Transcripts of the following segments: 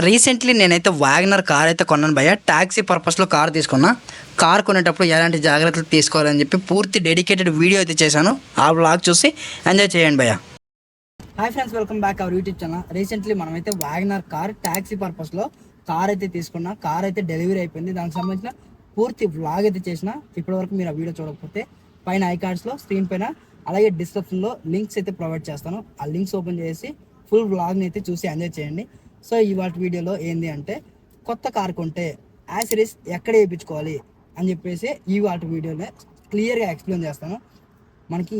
Recently నేనైతే Wagon R car అయితే కొన్నాను భయ్య. ట్యాక్సీ పర్పస్లో కార్ తీసుకున్నా. కార్ కొనేటప్పుడు ఎలాంటి జాగ్రత్తలు తీసుకోవాలని చెప్పి పూర్తి డెడికేటెడ్ వీడియో అయితే చేశాను. ఆ వ్లాగ్ చూసి ఎంజాయ్ చేయండి భయ్య. Hi friends, welcome back our YouTube channel. Recently మనమైతే వ్యాగనర్ కార్ ట్యాక్సీ పర్పస్లో కార్ అయితే తీసుకున్నా. కార్ అయితే డెలివరీ అయిపోయింది. దానికి సంబంధించిన పూర్తి వ్లాగ్ అయితే చేసిన. ఇప్పటివరకు మీరు ఆ వీడియో చూడకపోతే పైన ఐకార్డ్స్లో స్క్రీన్ పైన అలాగే డిస్క్రిప్షన్లో లింక్స్ అయితే ప్రొవైడ్ చేస్తాను. ఆ లింక్స్ ఓపెన్ చేసి ఫుల్ వ్లాగ్ని అయితే చూసి ఎంజాయ్ చేయండి. సో ఇవాళ వీడియోలో ఏంది అంటే కొత్త కార్ కొంటే యాక్సెసరీస్ ఎక్కడ వేయించుకోవాలి అని చెప్పేసి ఇవాళ వీడియోలో క్లియర్గా ఎక్స్ప్లెయిన్ చేస్తాను. మనకి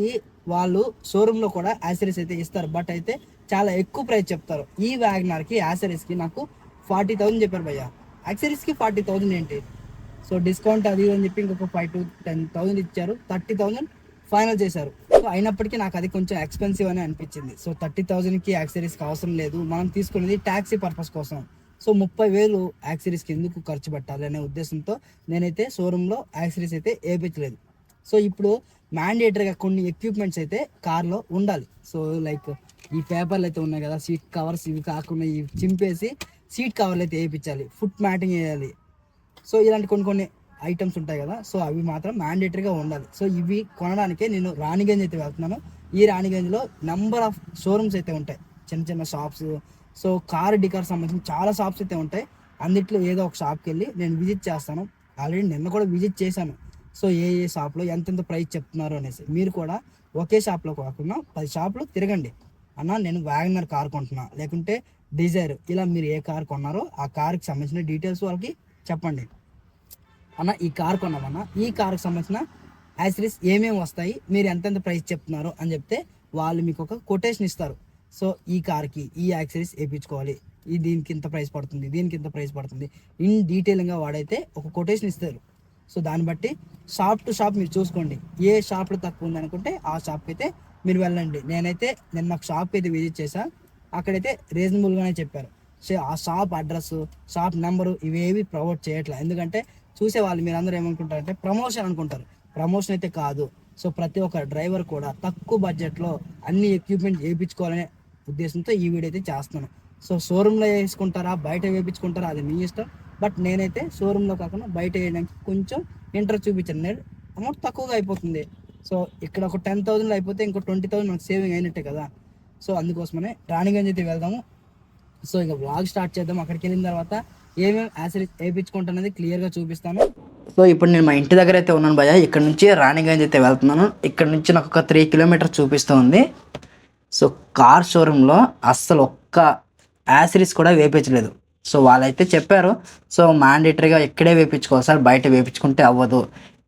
వాళ్ళు షోరూంలో కూడా యాక్సెసరీస్ అయితే ఇస్తారు, బట్ అయితే చాలా ఎక్కువ ప్రైస్ చెప్తారు. ఈ వ్యాగనర్కి యాక్సెసరీస్కి నాకు 40,000 చెప్పారు భయ్య. యాక్సెసరీస్కి 40,000 ఏంటి? సో డిస్కౌంట్ అది అని చెప్పి ఇంకొక 5 to 10,000 ఇచ్చారు. 30,000 ఫైనల్ చేశారు. సో అయినప్పటికీ నాకు అది కొంచెం ఎక్స్పెన్సివ్ అని అనిపించింది. సో 30,000కి యాక్సెసరీస్కి అవసరం లేదు, మనం తీసుకునేది ట్యాక్సీ పర్పస్ కోసం. సో 30,000 యాక్సెసరీస్కి ఎందుకు ఖర్చు పెట్టాలి అనే ఉద్దేశంతో నేనైతే షోరూంలో యాక్సెసరీస్ అయితే వేయించలేదు. సో ఇప్పుడు మ్యాండేటరీగా కొన్ని ఎక్విప్మెంట్స్ అయితే కార్లో ఉండాలి. సో లైక్ ఈ పేపర్లు అయితే ఉన్నాయి కదా, సీట్ కవర్స్, ఇవి కాకుండా ఇవి చింపేసి సీట్ కవర్లు అయితే వేయించాలి, ఫుట్ మ్యాటింగ్ వేయాలి. సో ఇలాంటి కొన్ని ఐటమ్స్ ఉంటాయి కదా, సో అవి మాత్రం మ్యాండేటరీగా ఉండాలి. సో ఇవి కొనడానికే నేను రాణిగంజ్ అయితే వెళ్తున్నాను. ఈ రాణిగంజ్లో నెంబర్ ఆఫ్ షోరూమ్స్ అయితే ఉంటాయి, చిన్న చిన్న షాప్స్. సో కార్ డీకార్ సంబంధించిన చాలా షాప్స్ అయితే ఉంటాయి. అన్నిట్లో ఏదో ఒక షాప్కి వెళ్ళి నేను విజిట్ చేస్తాను. ఆల్రెడీ నిన్న కూడా విజిట్ చేశాను. సో ఏ షాప్లో ఎంతెంత ప్రైస్ చెప్తున్నారు అనేసి. మీరు కూడా ఒకే షాప్లో కాకుండా 10 షాపులు తిరగండి. అన్న నేను వ్యాగనర్ కార్ కొంటున్నా, లేకుంటే డిజైర్, ఇలా మీరు ఏ కార్ కొన్నారో ఆ కార్కి సంబంధించిన డీటెయిల్స్ వాళ్ళకి చెప్పండి. అన్న ఈ కార్ కొన్నామన్నా, ఈ కార్కి సంబంధించిన యాక్సెసరీస్ ఏమేమి వస్తాయి, మీరు ఎంతెంత ప్రైస్ చెప్తున్నారు అని చెప్తే వాళ్ళు మీకు ఒక కొటేషన్ ఇస్తారు. సో ఈ కార్కి ఈ యాక్సెసరీస్ వేయించుకోవాలి, దీనికి ఇంత ప్రైస్ పడుతుంది, దీనికి ఇంత ప్రైస్ పడుతుంది, ఇన్ డీటెయిల్గా వాడైతే ఒక కొటేషన్ ఇస్తారు. సో దాన్ని బట్టి షాప్ టు షాప్ మీరు చూసుకోండి. ఏ షాప్లో తక్కువ ఉంది అనుకుంటే ఆ షాప్కి అయితే మీరు వెళ్ళండి. నేనైతే నిన్న ఒక షాప్కి అయితే విజిట్ చేశాను. అక్కడైతే రీజనబుల్గానే చెప్పారు. సో ఆ షాప్ అడ్రస్, షాప్ నెంబరు ఇవేవి ప్రొవైడ్ చేయట్లేదు. ఎందుకంటే చూసేవాళ్ళు మీరు అందరూ ఏమనుకుంటారంటే ప్రమోషన్ అనుకుంటారు. ప్రమోషన్ అయితే కాదు. సో ప్రతి ఒక్క డ్రైవర్ కూడా తక్కువ బడ్జెట్లో అన్ని ఎక్విప్మెంట్ వేయించుకోవాలనే ఉద్దేశంతో ఈ వీడియో అయితే చేస్తున్నాను. సో షోరూంలో వేసుకుంటారా, బయట వేయించుకుంటారా, అది మీ ఇష్టం. బట్ నేనైతే షోరూంలో కాకుండా బయట వేయడానికి కొంచెం ఇంట్రెస్ట్ చూపించాను. నేను అమౌంట్ తక్కువగా అయిపోతుంది. సో ఇక్కడ ఒక 10,000 అయిపోతే ఇంకో 20,000 మనకు సేవింగ్ అయినట్టే కదా. సో అందుకోసమనే రాణిగంజ్ అయితే వెళ్దాము. సో ఇక వ్లాగ్ స్టార్ట్ చేద్దాం. అక్కడికి వెళ్ళిన తర్వాత ఏమేమి యాక్సెసరీస్ వేయించుకుంటున్నది క్లియర్గా చూపిస్తాను. సో ఇప్పుడు నేను మా ఇంటి దగ్గర అయితే ఉన్నాను భయ్య. ఇక్కడ నుంచి రాణిగంజ్ అయితే వెళ్తున్నాను. ఇక్కడ నుంచి నాకు ఒక 3 కిలోమీటర్ చూపిస్తూ ఉంది. సో కార్ షోరూంలో అస్సలు ఒక్క యాక్సెసరీస్ కూడా వేయించలేదు. సో వాళ్ళైతే చెప్పారు, సో మ్యాండేటరీగా ఇక్కడే వేయించుకోవాలి సార్, బయట వేయించుకుంటే అవ్వదు,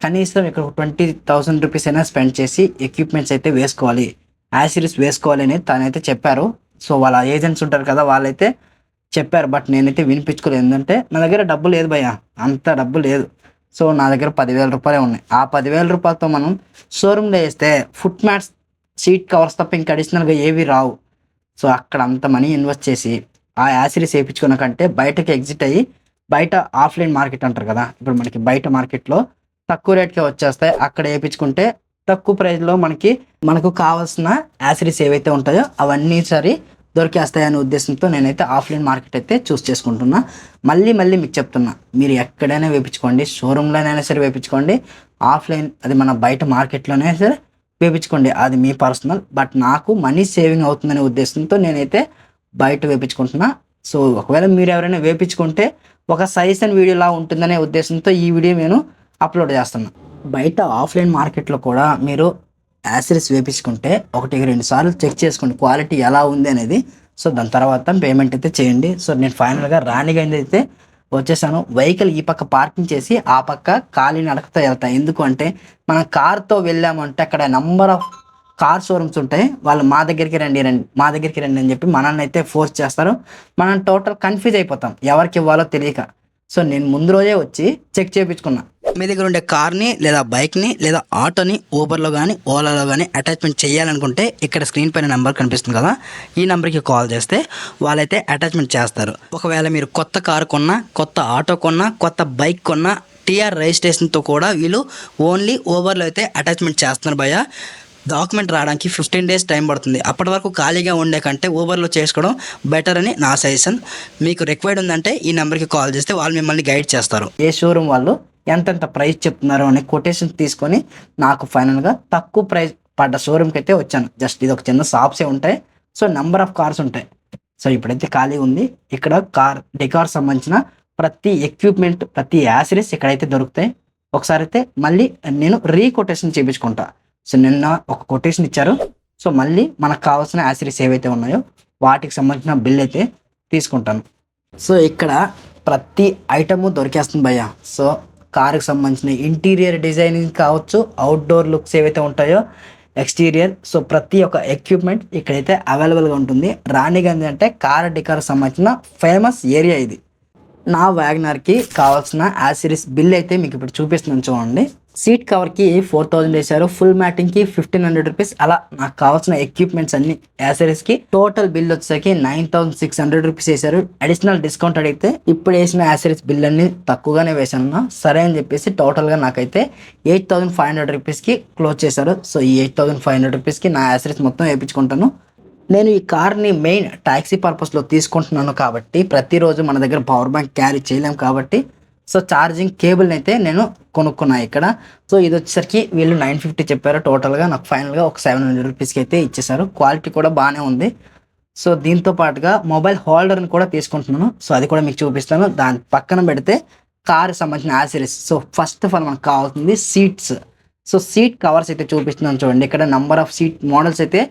కనీసం ఇక్కడ 20,000 రూపీస్ అయినా స్పెండ్ చేసి ఎక్విప్మెంట్స్ అయితే వేసుకోవాలి, యాక్సెసరీస్ వేసుకోవాలి అని తనైతే చెప్పారు. సో వాళ్ళ ఏజెంట్స్ ఉంటారు కదా, వాళ్ళైతే చెప్పారు. బట్ నేనైతే వినిపించుకోలేదు. ఎందుకంటే నా దగ్గర డబ్బు లేదు భయ్య, అంత డబ్బు లేదు. సో నా దగ్గర 10,000 రూపాయలే ఉన్నాయి. ఆ 10,000 రూపాయలతో మనం షోరూంలో వేస్తే ఫుట్ మ్యాట్స్, సీట్ కవర్స్ తప్ప ఇంకా అడిషనల్గా ఏవి రావు. సో అక్కడ అంత మనీ ఇన్వెస్ట్ చేసి ఆ యాక్సెసరీస్ వేయించుకున్న కంటే బయటకి ఎగ్జిట్ అయ్యి, బయట ఆఫ్లైన్ మార్కెట్ అంటారు కదా, ఇప్పుడు మనకి బయట మార్కెట్లో తక్కువ రేట్కే వచ్చేస్తాయి. అక్కడ వేయించుకుంటే తక్కువ ప్రైస్లో మనకు కావాల్సిన యాక్సెసరీస్ ఏవైతే ఉంటాయో అవన్నీ సరి దొరికేస్తాయనే ఉద్దేశంతో నేనైతే ఆఫ్లైన్ మార్కెట్ అయితే చూస్ చేసుకుంటున్నా. మళ్ళీ మీకు చెప్తున్నా, మీరు ఎక్కడైనా వేయించుకోండి, షోరూంలోనైనా సరే వేయించుకోండి, ఆఫ్లైన్ అది మన బయట మార్కెట్లోనే సరే వేయించుకోండి, అది మీ పర్సనల్. బట్ నాకు మనీ సేవింగ్ అవుతుందనే ఉద్దేశంతో నేనైతే బయట వేయించుకుంటున్నా. సో ఒకవేళ మీరు ఎవరైనా వేయించుకుంటే ఒక సజెషన్ వీడియోలా ఉంటుందనే ఉద్దేశంతో ఈ వీడియో నేను అప్లోడ్ చేస్తున్నా. బయట ఆఫ్లైన్ మార్కెట్లో కూడా మీరు యాక్సెసరీస్ వేయించుకుంటే 1-2 సార్లు చెక్ చేసుకోండి క్వాలిటీ ఎలా ఉంది అనేది. సో దాని తర్వాత పేమెంట్ అయితే చేయండి. సో నేను ఫైనల్గా రాణిగంజ్ అయితే వచ్చేసాను. వెహికల్ ఈ పక్క పార్కింగ్ చేసి ఆ పక్క ఖాళీ నడకతో వెళ్తాయి. ఎందుకు అంటే మనం కార్తో వెళ్ళామంటే అక్కడ నంబర్ ఆఫ్ కార్ షోరూమ్స్ ఉంటాయి. వాళ్ళు మా దగ్గరికి రండి అని చెప్పి మనల్ని అయితే ఫోర్స్ చేస్తారు. మనం టోటల్ కన్ఫ్యూజ్ అయిపోతాం ఎవరికి ఇవ్వాలో తెలియక. సో నేను ముందు రోజే వచ్చి చెక్ చేయించుకున్నా. మీ దగ్గర ఉండే కార్ని లేదా బైక్ని లేదా ఆటోని ఊబర్లో కానీ ఓలాలో కానీ అటాచ్మెంట్ చేయాలనుకుంటే ఇక్కడ స్క్రీన్ పైన నెంబర్ కనిపిస్తుంది కదా, ఈ నెంబర్కి కాల్ చేస్తే వాళ్ళైతే అటాచ్మెంట్ చేస్తారు. ఒకవేళ మీరు కొత్త కారు కొన్నా, కొత్త ఆటో కొన్నా, కొత్త బైక్ కొన్నా, టీఆర్ రిజిస్ట్రేషన్తో కూడా వీళ్ళు ఓన్లీ ఊబర్లో అయితే అటాచ్మెంట్ చేస్తున్నారు భయ్య. డాక్యుమెంట్ రావడానికి 15 డేస్ టైం పడుతుంది. అప్పటి వరకు ఖాళీగా ఉండే కంటే ఊబర్లో చేసుకోవడం బెటర్ అని నా సజెషన్. మీకు రిక్వైర్డ్ ఉందంటే ఈ నెంబర్కి కాల్ చేస్తే వాళ్ళు మిమ్మల్ని గైడ్ చేస్తారు. ఏ షోరూమ్ వాళ్ళు ఎంతెంత ప్రైస్ చెప్తున్నారు అనే కొటేషన్ తీసుకొని నాకు ఫైనల్గా తక్కువ ప్రైస్ పడ్డ షోరూమ్కి అయితే వచ్చాను. జస్ట్ ఇది ఒక చిన్న షాప్సే ఉంటాయి. సో నెంబర్ ఆఫ్ కార్స్ ఉంటాయి. సో ఇప్పుడైతే ఖాళీ ఉంది. ఇక్కడ డెకార్ సంబంధించిన ప్రతి ఎక్విప్మెంట్, ప్రతి యాసిరీస్ ఇక్కడైతే దొరుకుతాయి. ఒకసారి అయితే మళ్ళీ నేను కొటేషన్ చేయించుకుంటా. సో నిన్న ఒక కొటేషన్ ఇచ్చారు. సో మళ్ళీ మనకు కావాల్సిన యాసిరీస్ ఏవైతే ఉన్నాయో వాటికి సంబంధించిన బిల్ అయితే తీసుకుంటాను. సో ఇక్కడ ప్రతి ఐటము దొరికేస్తుంది భయ్య. సో కారుకి సంబంధించిన ఇంటీరియర్ డిజైనింగ్ కావచ్చు, అవుట్డోర్ లుక్స్ ఏవైతే ఉంటాయో, ఎక్స్టీరియర్, సో ప్రతి ఒక్క ఎక్విప్మెంట్ ఇక్కడైతే అవైలబుల్గా ఉంటుంది. రాణిగంజ్ అంటే కార్ డెకార్ సంబంధించిన ఫేమస్ ఏరియా ఇది. నా వ్యాగనర్కి కావాల్సిన యాసిరీస్ బిల్ అయితే మీకు ఇప్పుడు చూపిస్తున్నాను చూడండి. సీట్ కవర్కి 4000 వేశారు, ఫుల్ మ్యాటింగ్కి 1500 రూపీస్. అలా నాకు కావాల్సిన ఎక్విప్మెంట్స్ అన్ని యాసిరీస్కి టోటల్ బిల్ వచ్చేసరికి 9600 రూపీస్ వేశారు. అడిషనల్ డిస్కౌంట్ అడిగితే ఇప్పుడు వేసిన యాసిరీస్ బిల్ అన్ని తక్కువగానే వేశాను. సరే అని చెప్పేసి టోటల్గా నాకైతే 8500 రూపీస్కి క్లోజ్ చేశారు. సో ఈ 8500 రూపీస్కి నా యాసిరీస్ మొత్తం వేయించుకుంటాను. నేను ఈ కార్ని మెయిన్ ట్యాక్సీ పర్పస్లో తీసుకుంటున్నాను కాబట్టి ప్రతిరోజు మన దగ్గర పవర్ బ్యాంక్ క్యారీ చేయలేము కాబట్టి సో ఛార్జింగ్ కేబుల్ని అయితే నేను కొనుక్కున్నా ఇక్కడ. సో ఇది వచ్చేసరికి వీళ్ళు 950 చెప్పారు. టోటల్గా నాకు ఫైనల్గా ఒక 700 రూపీస్కి అయితే ఇచ్చేసారు. క్వాలిటీ కూడా బాగానే ఉంది. సో దీంతో పాటుగా మొబైల్ హోల్డర్ని కూడా తీసుకుంటున్నాను. సో అది కూడా మీకు చూపిస్తాను. దాని పక్కన పెడితే కార్కి సంబంధించిన యాసిరీస్. సో ఫస్ట్ ఆఫ్ ఆల్ మనకు కావాల్సింది సీట్స్. సో సీట్ కవర్స్ అయితే చూపిస్తున్నాను చూడండి. ఇక్కడ నెంబర్ ఆఫ్ సీట్ మోడల్స్ అయితే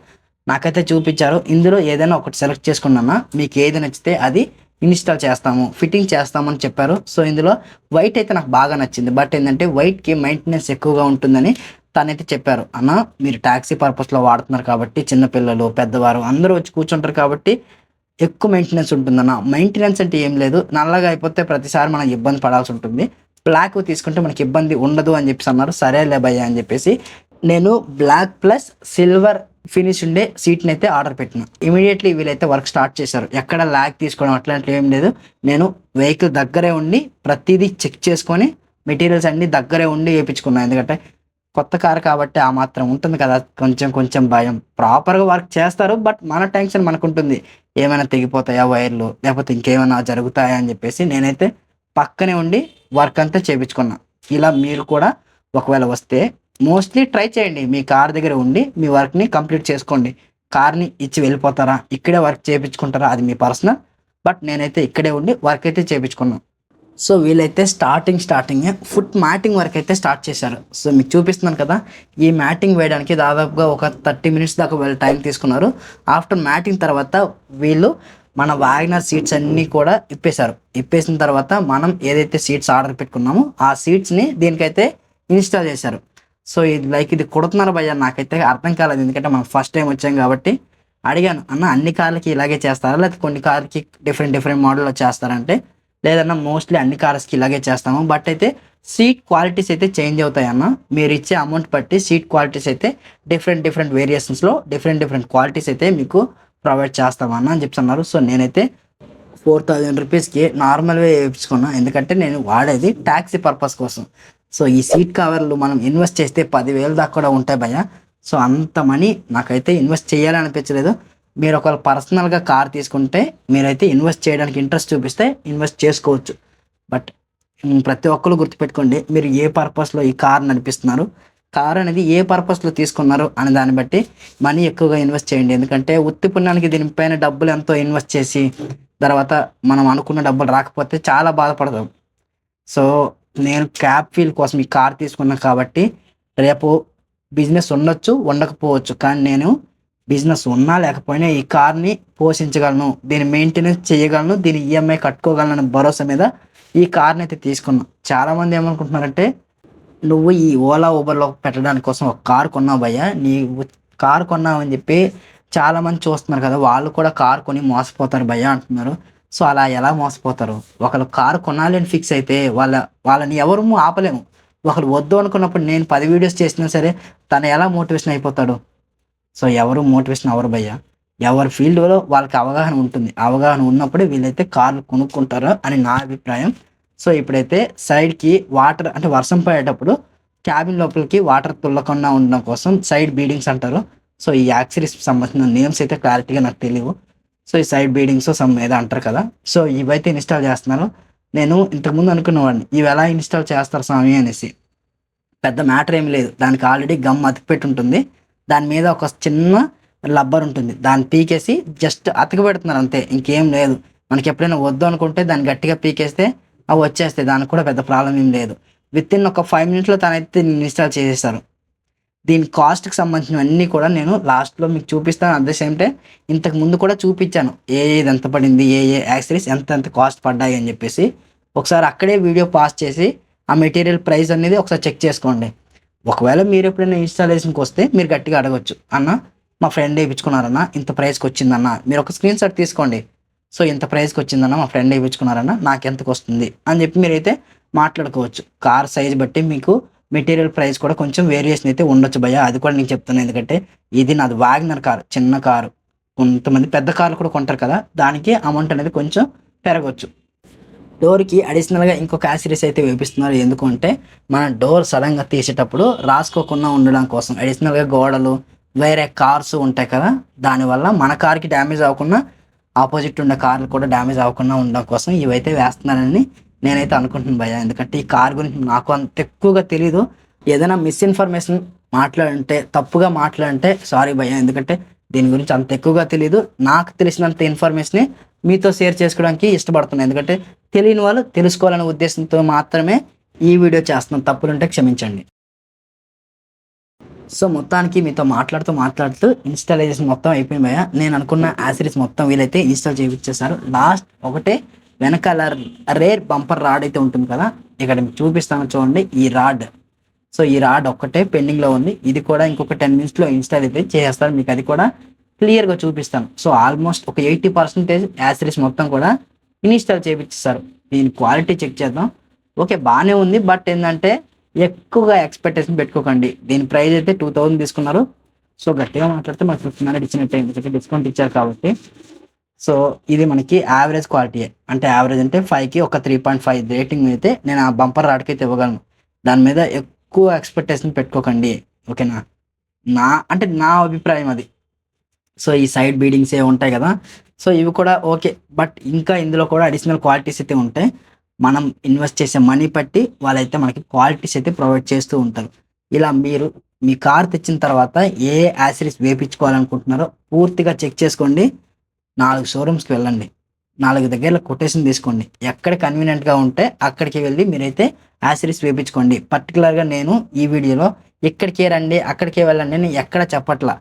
నాకైతే చూపించారు. ఇందులో ఏదైనా ఒకటి సెలెక్ట్ చేసుకున్నా మీకు ఏది నచ్చితే అది ఇన్స్టాల్ చేస్తాము, ఫిట్టింగ్ చేస్తామని చెప్పారు. సో ఇందులో వైట్ అయితే నాకు బాగా నచ్చింది. బట్ ఏంటంటే వైట్కి మెయింటెనెన్స్ ఎక్కువగా ఉంటుందని తనైతే చెప్పారు. అన్న మీరు ట్యాక్సీ పర్పస్లో వాడుతున్నారు కాబట్టి చిన్నపిల్లలు, పెద్దవారు అందరూ వచ్చి కూర్చుంటారు కాబట్టి ఎక్కువ మెయింటెనెన్స్ ఉంటుందన్న. మెయింటెనెన్స్ అంటే ఏం లేదు, నల్లగా అయిపోతే ప్రతిసారి మనం ఇబ్బంది పడాల్సి ఉంటుంది. బ్లాక్ తీసుకుంటే మనకి ఇబ్బంది ఉండదు అని చెప్పేసి అన్నారు. సరేలే భయ్య అని చెప్పేసి నేను బ్లాక్ ప్లస్ సిల్వర్ ఫినిష్ ఉండే సీట్ని అయితే ఆర్డర్ పెట్టిన. ఇమీడియట్లీ వీళ్ళైతే వర్క్ స్టార్ట్ చేశారు. ఎక్కడ ల్యాగ్ తీసుకోవడం అట్లాంటివి ఏం లేదు. నేను వెహికల్ దగ్గరే ఉండి ప్రతిదీ చెక్ చేసుకొని మెటీరియల్స్ అన్నీ దగ్గరే ఉండి వేయించుకున్నాను. ఎందుకంటే కొత్త కారు కాబట్టి ఆ మాత్రం ఉంటుంది కదా, కొంచెం భయం. ప్రాపర్గా వర్క్ చేస్తారు, బట్ మన టెన్షన్ మనకు ఉంటుంది. ఏమైనా తెగిపోతాయా వైర్లు, లేకపోతే ఇంకేమైనా జరుగుతాయా అని చెప్పేసి నేనైతే పక్కనే ఉండి వర్క్ అంతా చేయించుకున్నా. ఇలా మీరు కూడా ఒకవేళ వస్తే మోస్ట్లీ ట్రై చేయండి. మీ కార్ దగ్గర ఉండి మీ వర్క్ని కంప్లీట్ చేసుకోండి. కార్ని ఇచ్చి వెళ్ళిపోతారా, ఇక్కడే వర్క్ చేయించుకుంటారా, అది మీ పర్సనల్. బట్ నేనైతే ఇక్కడే ఉండి వర్క్ అయితే చేయించుకున్నాను. సో వీళ్ళైతే స్టార్టింగ్ ఫుట్ మ్యాటింగ్ వర్క్ అయితే స్టార్ట్ చేశారు. సో మీకు చూపిస్తున్నాను కదా, ఈ మ్యాటింగ్ వేయడానికి దాదాపుగా ఒక 30 మినిట్స్ దాకా వీళ్ళు టైం తీసుకున్నారు. ఆఫ్టర్ మ్యాటింగ్ తర్వాత వీళ్ళు మన వ్యాగనర్ సీట్స్ అన్నీ కూడా ఇప్పేసిన తర్వాత మనం ఏదైతే సీట్స్ ఆర్డర్ పెట్టుకున్నామో ఆ సీట్స్ని దీనికైతే ఇన్స్టాల్ చేశారు. సో ఇది కుడుతున్నారు భయ్య, నాకైతే అర్థం కాలేదు. ఎందుకంటే మనం ఫస్ట్ టైం వచ్చాం కాబట్టి అడిగాను, అన్న అన్ని కార్లకి ఇలాగే చేస్తారా, లేకపోతే కొన్ని కార్లకి డిఫరెంట్ మోడల్లో చేస్తారంటే లేదన్నా మోస్ట్లీ అన్ని కార్స్కి ఇలాగే చేస్తాము. బట్ అయితే సీట్ క్వాలిటీస్ అయితే చేంజ్ అవుతాయి అన్న. మీరు ఇచ్చే అమౌంట్ బట్టి సీట్ క్వాలిటీస్ అయితే డిఫరెంట్ వేరియేషన్స్లో డిఫరెంట్ క్వాలిటీస్ అయితే మీకు ప్రొవైడ్ చేస్తామన్నా అని చెప్తున్నారు. సో నేనైతే 4000 రూపీస్కి నార్మల్గా వేయించుకున్నా. ఎందుకంటే నేను వాడేది ట్యాక్సీ పర్పస్ కోసం. సో ఈ సీట్ కవర్లు మనం ఇన్వెస్ట్ చేస్తే 10,000 దాకా కూడా ఉంటాయి భయ్య. సో అంత మనీ నాకైతే ఇన్వెస్ట్ చేయాలనిపించలేదు. మీరు ఒకవేళ పర్సనల్గా కార్ తీసుకుంటే మీరైతే ఇన్వెస్ట్ చేయడానికి ఇంట్రెస్ట్ చూపిస్తే ఇన్వెస్ట్ చేసుకోవచ్చు. బట్ ప్రతి ఒక్కరు గుర్తుపెట్టుకోండి, మీరు ఏ పర్పస్లో ఈ కార్ నడిపిస్తున్నారు, కార్ అనేది ఏ పర్పస్లో తీసుకున్నారు అనే దాన్ని బట్టి మనీ ఎక్కువగా ఇన్వెస్ట్ చేయండి. ఎందుకంటే ఉత్తి పుణ్యానికి దీనిపైన డబ్బులు ఎంతో ఇన్వెస్ట్ చేసి తర్వాత మనం అనుకున్న డబ్బులు రాకపోతే చాలా బాధపడతాం. సో నేను క్యాబ్ ఫీల్ కోసం ఈ కార్ తీసుకున్నాను కాబట్టి రేపు బిజినెస్ ఉండొచ్చు, ఉండకపోవచ్చు, కానీ నేను బిజినెస్ ఉన్నా లేకపోయినా ఈ కార్ని పోషించగలను, దీని మెయింటెనెన్స్ చేయగలను, దీని ఈఎంఐ కట్టుకోగలను భరోసా మీద ఈ కార్ని అయితే తీసుకున్నాను. చాలామంది ఏమనుకుంటున్నారంటే నువ్వు ఈ ఓలా ఊబర్లో పెట్టడానికి కోసం ఒక కార్ కొన్నావు భయ్య, నీ కార్ కొన్నావు అని చెప్పి చాలామంది చూస్తున్నారు కదా, వాళ్ళు కూడా కార్ కొని మోసపోతారు భయ్య అంటున్నారు. సో అలా ఎలా మోసపోతారు? ఒకళ్ళు కారు కొనాలి అని ఫిక్స్ అయితే వాళ్ళని ఎవరు ఆపలేము. ఒకరు వద్దు అనుకున్నప్పుడు నేను 10 వీడియోస్ చేసినా సరే తను ఎలా మోటివేషన్ అయిపోతాడు? సో ఎవరు మోటివేషన్ అవ్వరు భయ్య. ఎవరి ఫీల్డ్లో వాళ్ళకి అవగాహన ఉంటుంది. అవగాహన ఉన్నప్పుడే వీళ్ళైతే కార్లు కొనుక్కుంటారు అని నా అభిప్రాయం. సో ఇప్పుడైతే సైడ్కి వాటర్ అంటే వర్షం పడేటప్పుడు క్యాబిన్ లోపలికి వాటర్ తుల్లకుండా ఉండడం కోసం సైడ్ బీడింగ్స్ అంటారు. సో ఈ యాక్సరీస్ సంబంధించిన నేమ్స్ అయితే క్లారిటీగా నాకు తెలియవు. సో ఈ సైడ్ బీడింగ్స్ సమ్ ఏదో అంటారు కదా. సో ఇవైతే ఇన్స్టాల్ చేస్తున్నాను. నేను ఇంతకుముందు అనుకున్నవాడిని ఇవి ఎలా ఇన్స్టాల్ చేస్తారు స్వామి అనేసి. పెద్ద మ్యాటర్ ఏం లేదు. దానికి ఆల్రెడీ గమ్ అతికిపెట్టి ఉంటుంది. దాని మీద ఒక చిన్న రబ్బర్ ఉంటుంది. దాన్ని పీకేసి జస్ట్ అతికి పెడుతున్నారు అంతే, ఇంకేం లేదు. మనకి ఎప్పుడైనా వద్దు అనుకుంటే దాన్ని గట్టిగా పీకేస్తే అవి వచ్చేస్తాయి. దానికి కూడా పెద్ద ప్రాబ్లం ఏం లేదు. విత్ ఇన్ ఒక 5 minutesలో తనైతే ఇన్స్టాల్ చేసేస్తారు. దీని కాస్ట్కి సంబంధించినవన్నీ కూడా నేను లాస్ట్లో మీకు చూపిస్తాను. అట్ ద సేమ్ టైం ఇంతకు ముందు కూడా చూపించాను ఏది ఎంత పడింది, ఏ యాక్సరీస్ ఎంత కాస్ట్ పడ్డాయి అని చెప్పేసి. ఒకసారి అక్కడే వీడియో పాస్ చేసి ఆ మెటీరియల్ ప్రైస్ అనేది ఒకసారి చెక్ చేసుకోండి. ఒకవేళ మీరు ఎప్పుడైనా ఇన్స్టాలేషన్కి వస్తే మీరు గట్టిగా అడగచ్చు, అన్న మా ఫ్రెండ్ వేయించుకున్నారన్న ఇంత ప్రైస్కి వచ్చిందన్న, మీరు ఒక స్క్రీన్ షాట్ తీసుకోండి. సో ఇంత ప్రైస్కి వచ్చిందన్న మా ఫ్రెండ్ వేయించుకున్నారన్న నాకు ఎంతకు వస్తుంది అని చెప్పి మీరైతే మాట్లాడుకోవచ్చు. కార్ సైజ్ బట్టి మీకు మెటీరియల్ ప్రైస్ కూడా కొంచెం వేరియేషన్ అయితే ఉండొచ్చు భయ్య. అది కూడా నేను చెప్తున్నాను, ఎందుకంటే ఇది నాది వాగ్నర్ కారు, చిన్న కారు. కొంతమంది పెద్ద కార్లు కూడా కొంటారు కదా, దానికి అమౌంట్ అనేది కొంచెం పెరగవచ్చు. డోర్కి అడిషనల్గా ఇంకొక యాక్సరీస్ అయితే వేపిస్తున్నారు. ఎందుకంటే మన డోర్ సడన్గా తీసేటప్పుడు రాసుకోకుండా ఉండడం కోసం అడిషనల్గా గోడలు వేరే కార్స్ ఉంటాయి కదా, దానివల్ల మన కార్కి డ్యామేజ్ అవ్వకుండా ఆపోజిట్ ఉండే కార్లు కూడా డ్యామేజ్ అవ్వకుండా ఉండడం కోసం ఇవైతే వేస్తున్నారని నేనైతే అనుకుంటున్నాను భయ్య. ఎందుకంటే ఈ కార్ గురించి నాకు అంత ఎక్కువగా తెలీదు. ఏదైనా మిస్ఇన్ఫర్మేషన్ మాట్లాడంటే, తప్పుగా మాట్లాడంటే సారీ భయ్య. ఎందుకంటే దీని గురించి అంత ఎక్కువగా తెలీదు. నాకు తెలిసినంత ఇన్ఫర్మేషన్ని మీతో షేర్ చేసుకోవడానికి ఇష్టపడుతున్నాను. ఎందుకంటే తెలియని వాళ్ళు తెలుసుకోవాలనే ఉద్దేశంతో మాత్రమే ఈ వీడియో చేస్తున్నాను. తప్పులుంటే క్షమించండి. సో మొత్తానికి మీతో మాట్లాడుతూ ఇన్స్టాలేషన్ మొత్తం అయిపోయింది భయ్య. నేను అనుకున్న యాక్సరీస్ మొత్తం వీలైతే ఇన్స్టాల్ చేయించేశారు. లాస్ట్ ఒకటే వెనకాల రేర్ బంపర్ రాడ్ అయితే ఉంటుంది కదా, ఇక్కడ మీకు చూపిస్తాను చూడండి ఈ రాడ్. సో ఈ రాడ్ ఒక్కటే పెండింగ్లో ఉంది. ఇది కూడా ఇంకొక 10 minutesలో ఇన్స్టాల్ అయితే చేసేస్తారు. మీకు అది కూడా క్లియర్గా చూపిస్తాను. సో ఆల్మోస్ట్ ఒక 80% యాక్సరీస్ మొత్తం కూడా ఇన్స్టాల్ చేయించేస్తారు. దీని క్వాలిటీ చెక్ చేద్దాం. ఓకే బాగానే ఉంది, బట్ ఏంటంటే ఎక్కువగా ఎక్స్పెక్టేషన్ పెట్టుకోకండి. దీని ప్రైస్ అయితే 2000 తీసుకున్నారు. సో గట్టిగా మాట్లాడితే మనకు 1500 ఇచ్చినట్టే, ఎందుకంటే డిస్కౌంట్ ఇచ్చారు కాబట్టి. సో ఇది మనకి యావరేజ్ క్వాలిటీ, అంటే యావరేజ్ అంటే 5కి ఒక 3.5 రేటింగ్ అయితే నేను ఆ బంపర్ రాడ్కి అయితే ఇవ్వగలను. దాని మీద ఎక్కువ ఎక్స్పెక్టేషన్ పెట్టుకోకండి, ఓకేనా? నా అభిప్రాయం అది. సో ఈ సైడ్ బీడింగ్స్ ఏ ఉంటాయి కదా, సో ఇవి కూడా ఓకే, బట్ ఇంకా ఇందులో కూడా అడిషనల్ క్వాలిటీస్ అయితే ఉంటాయి. మనం ఇన్వెస్ట్ చేసే మనీ బట్టి వాళ్ళైతే మనకి క్వాలిటీస్ అయితే ప్రొవైడ్ చేస్తూ ఉంటారు. ఇలా మీరు మీ కార్ తెచ్చిన తర్వాత ఏ యాక్సరీస్ వేయించుకోవాలనుకుంటున్నారో పూర్తిగా చెక్ చేసుకోండి. 4 షోరూమ్స్కి వెళ్ళండి, 4 దగ్గర కొటేషన్ తీసుకోండి. ఎక్కడ కన్వీనియంట్గా ఉంటే అక్కడికి వెళ్ళి మీరైతే యాక్సరీస్ వేయించుకోండి. పర్టికులర్గా నేను ఈ వీడియోలో ఇక్కడికే రండి అక్కడికే వెళ్ళండి నేను ఎక్కడ చెప్పట్లా,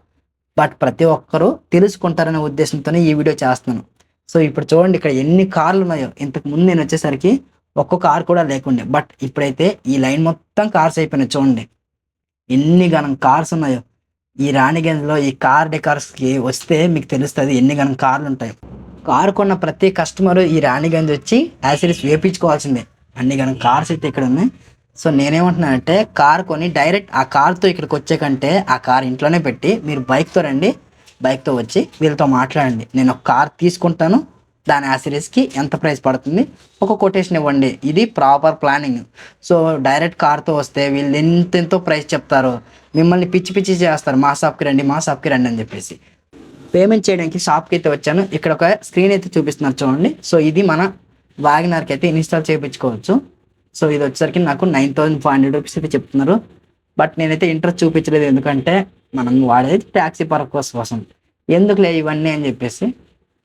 బట్ ప్రతి ఒక్కరూ తెలుసుకుంటారనే ఉద్దేశంతోనే ఈ వీడియో చేస్తున్నాను. సో ఇప్పుడు చూడండి ఇక్కడ ఎన్ని కార్లు ఉన్నాయో. ఇంతకు ముందు నేను వచ్చేసరికి ఒక్క కార్ కూడా లేకుండే, బట్ ఇప్పుడైతే ఈ లైన్ మొత్తం కార్స్ అయిపోయినాయి. చూడండి ఎన్ని గణం కార్స్ ఉన్నాయో. ఈ రాణిగంజ్లో ఈ కార్ డెకార్స్కి వస్తే మీకు తెలుస్తుంది ఎన్ని గణం కార్లు ఉంటాయి. కారు కొన్న ప్రతి కస్టమరు ఈ రాణిగంజ్ వచ్చి యాక్సరీస్ వేయించుకోవాల్సిందే. అన్ని గణం కార్స్ అయితే ఇక్కడ ఉన్నాయి. సో నేనేమంటున్నానంటే కార్ కొని డైరెక్ట్ ఆ కార్తో ఇక్కడికి వచ్చే కంటే ఆ కార్ ఇంట్లోనే పెట్టి మీరు బైక్తో రండి, బైక్తో వచ్చి వీళ్ళతో మాట్లాడండి. నేను ఒక కార్ తీసుకుంటాను, దాని యాక్సరీస్కి ఎంత ప్రైస్ పడుతుంది ఒక కొటేషన్ ఇవ్వండి. ఇది ప్రాపర్ ప్లానింగ్. సో డైరెక్ట్ కార్తో వస్తే వీళ్ళు ఎంతెంతో ప్రైస్ చెప్తారు, మిమ్మల్ని పిచ్చి చేస్తారు. మా షాప్కి రండి అని చెప్పేసి. పేమెంట్ చేయడానికి షాప్కి అయితే వచ్చాను. ఇక్కడ ఒక స్క్రీన్ అయితే చూపిస్తున్నారు చూడండి. సో ఇది మన వాగనర్కి అయితే ఇన్స్టాల్ చేయించుకోవచ్చు. సో ఇది వచ్చేసరికి నాకు 9500 రూపీస్ అయితే చెప్తున్నారు. బట్ నేనైతే ఇంట్రెస్ట్ చూపించలేదు, ఎందుకంటే మనం వాడేది ట్యాక్సీ పర్పస్ కోసం, ఎందుకులే ఇవన్నీ అని చెప్పేసి.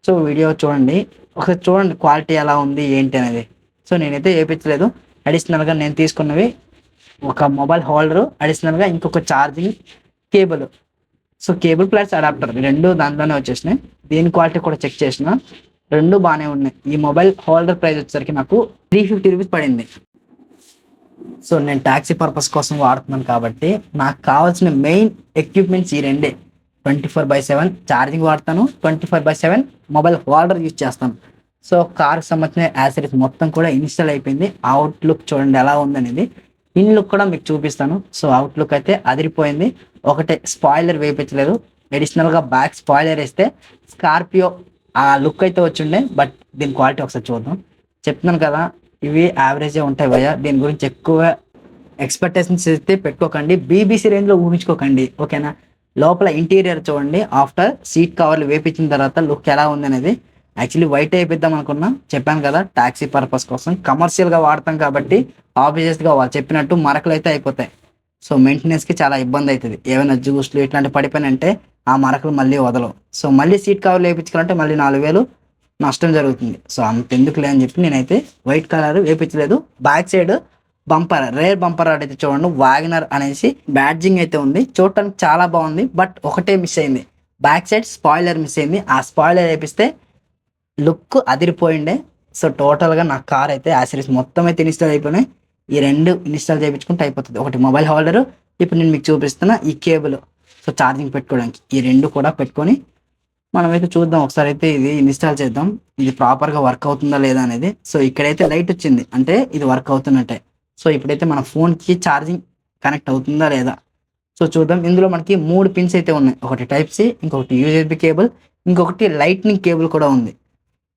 సో వీడియో చూడండి, ఒకసారి చూడండి క్వాలిటీ ఎలా ఉంది ఏంటి అనేది. సో నేనైతే వేయించలేదు. అడిషనల్గా నేను తీసుకున్నవి ఒక మొబైల్ హోల్డరు, అడిషనల్గా ఇంకొక charging cable. So cable plus adapter 2 దాంట్లోనే వచ్చేసినాయి. దీని క్వాలిటీ కూడా చెక్ చేసిన, 2 బాగానే ఉన్నాయి. ఈ మొబైల్ హోల్డర్ ప్రైస్ వచ్చేసరికి నాకు 350 రూపీస్ పడింది. సో నేను ట్యాక్సీ పర్పస్ కోసం వాడుతున్నాను కాబట్టి నాకు కావాల్సిన మెయిన్ ఎక్విప్మెంట్స్ ఈ 2. 24/7 ఛార్జింగ్ వాడతాను, 24/7 మొబైల్ హోల్డర్ యూజ్ చేస్తాను. సో కార్కి సంబంధించిన యాక్సరీస్ మొత్తం కూడా ఇన్స్టాల్ అయిపోయింది. అవుట్లుక్ చూడండి ఎలా ఉందనేది. ఇన్ లుక్ కూడా మీకు చూపిస్తాను. సో అవుట్లుక్ అయితే అదిరిపోయింది. ఒకటే స్పాయిలర్ వేయించలేదు, అడిషనల్గా బ్యాక్ స్పాయిలర్ వేస్తే స్కార్పియో ఆ లుక్ అయితే వచ్చిండే. బట్ దీని క్వాలిటీ ఒకసారి చూద్దాం. చెప్తున్నాను కదా ఇవి యావరేజే ఉంటాయి భయ్య, దీని గురించి ఎక్కువ ఎక్స్పెక్టేషన్స్ అయితే పెట్టుకోకండి, బీబీసీ రేంజ్లో ఊహించుకోకండి, ఓకేనా. లోపల ఇంటీరియర్ చూడండి, ఆఫ్టర్ సీట్ కవర్లు వేపించిన తర్వాత లుక్ ఎలా ఉంది అనేది. యాక్చువల్లీ వైట్ వేపిద్దాం అనుకున్నాం, చెప్పాను కదా టాక్సీ పర్పస్ కోసం కమర్షియల్గా వాడతాం కాబట్టి ఆబ్వియస్గా వాళ్ళు చెప్పినట్టు మరకలు అయితే అయిపోతాయి. సో మెయింటెనెన్స్కి చాలా ఇబ్బంది అవుతుంది, ఏమైనా జ్యూస్లు ఇట్లాంటి పడిపోయినంటే ఆ మరకలు మళ్ళీ వదలవు. సో మళ్ళీ సీట్ కవర్లు వేయించుకోవాలంటే మళ్ళీ 4,000 నష్టం జరుగుతుంది. సో అంతెందుకులే అని చెప్పి నేనైతే వైట్ కలర్ వేయించలేదు. Back side bumper, rear bumper rod అయితే చూడండి, వాగనర్ అనేసి బ్యాడ్జింగ్ అయితే ఉంది, చూడటానికి చాలా బాగుంది. బట్ ఒకటే మిస్ అయింది, బ్యాక్ సైడ్ స్పాయిలర్ మిస్ అయింది. ఆ స్పాయిలర్ వేపిస్తే లుక్ అదిరిపోయిండే. సో టోటల్గా నా కార్ అయితే యాక్సరీస్ మొత్తం అయితే ఇన్స్టాల్ అయిపోయినాయి. ఈ 2 ఇన్స్టాల్ చేయించుకుంటే అయిపోతుంది. ఒకటి మొబైల్ హోల్డరు, ఇప్పుడు నేను మీకు చూపిస్తున్న ఈ కేబుల్, సో ఛార్జింగ్ పెట్టుకోవడానికి, ఈ 2 కూడా పెట్టుకొని మనమైతే చూద్దాం. ఒకసారి అయితే ఇది ఇన్స్టాల్ చేద్దాం, ఇది ప్రాపర్గా వర్క్ అవుతుందా లేదా అనేది. సో ఇక్కడైతే లైట్ వచ్చింది అంటే ఇది వర్క్ అవుతున్నట్టే. సో ఇప్పుడైతే మన ఫోన్కి ఛార్జింగ్ కనెక్ట్ అవుతుందా లేదా సో చూద్దాం. ఇందులో మనకి 3 పిన్స్ అయితే ఉన్నాయి, ఒకటి టైప్ సి, ఇంకొకటి యూఎస్బి కేబుల్, ఇంకొకటి లైట్నింగ్ కేబుల్ కూడా ఉంది.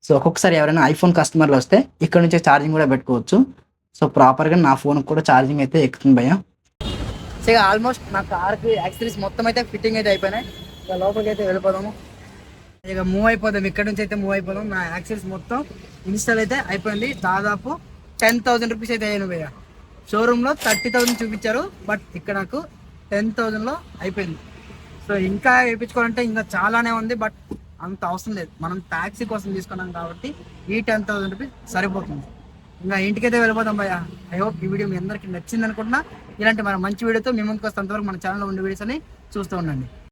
సో ఒక్కొక్కసారి ఎవరైనా ఐఫోన్ కస్టమర్లు వస్తే ఇక్కడ నుంచే ఛార్జింగ్ కూడా పెట్టుకోవచ్చు. సో ప్రాపర్గా నా ఫోన్కి కూడా ఛార్జింగ్ అయితే ఎక్కుతుంది భయ్య. సో ఇక ఆల్మోస్ట్ నా కార్కి యాక్సరీస్ మొత్తం అయితే ఫిట్టింగ్ అయితే అయిపోయినాయి. ఇక లోపలికి అయితే వెళ్ళిపోదాము, ఇక మూవ్ అయిపోదాం, ఇక్కడ నుంచి అయితే మూవ్ అయిపోదాం. నా యాక్సరీస్ మొత్తం ఇన్స్టాల్ అయితే అయిపోయింది. దాదాపు 10,000 రూపీస్ అయితే అయ్యాను భయ్య. షోరూంలో 30,000 చూపించారు, బట్ ఇక్కడ నాకు 10,000లో అయిపోయింది. సో ఇంకా వేయించుకోవాలంటే ఇంకా చాలానే ఉంది, బట్ అంత అవసరం లేదు, మనం ట్యాక్సీ కోసం తీసుకున్నాం కాబట్టి ఈ 10,000 రూపీస్ సరిపోతుంది. ఇంకా ఇంటికైతే వెళ్ళిపోతాం భయ్య. ఐ హోప్ ఈ వీడియో మీ అందరికీ నచ్చింది అనుకుంటున్నా. ఇలాంటి మన మంచి వీడియోతో మీ ముందుకు వస్తే అంతవరకు మన ఛానల్లో ఉండే వీడియోస్ అని చూస్తూ ఉండండి.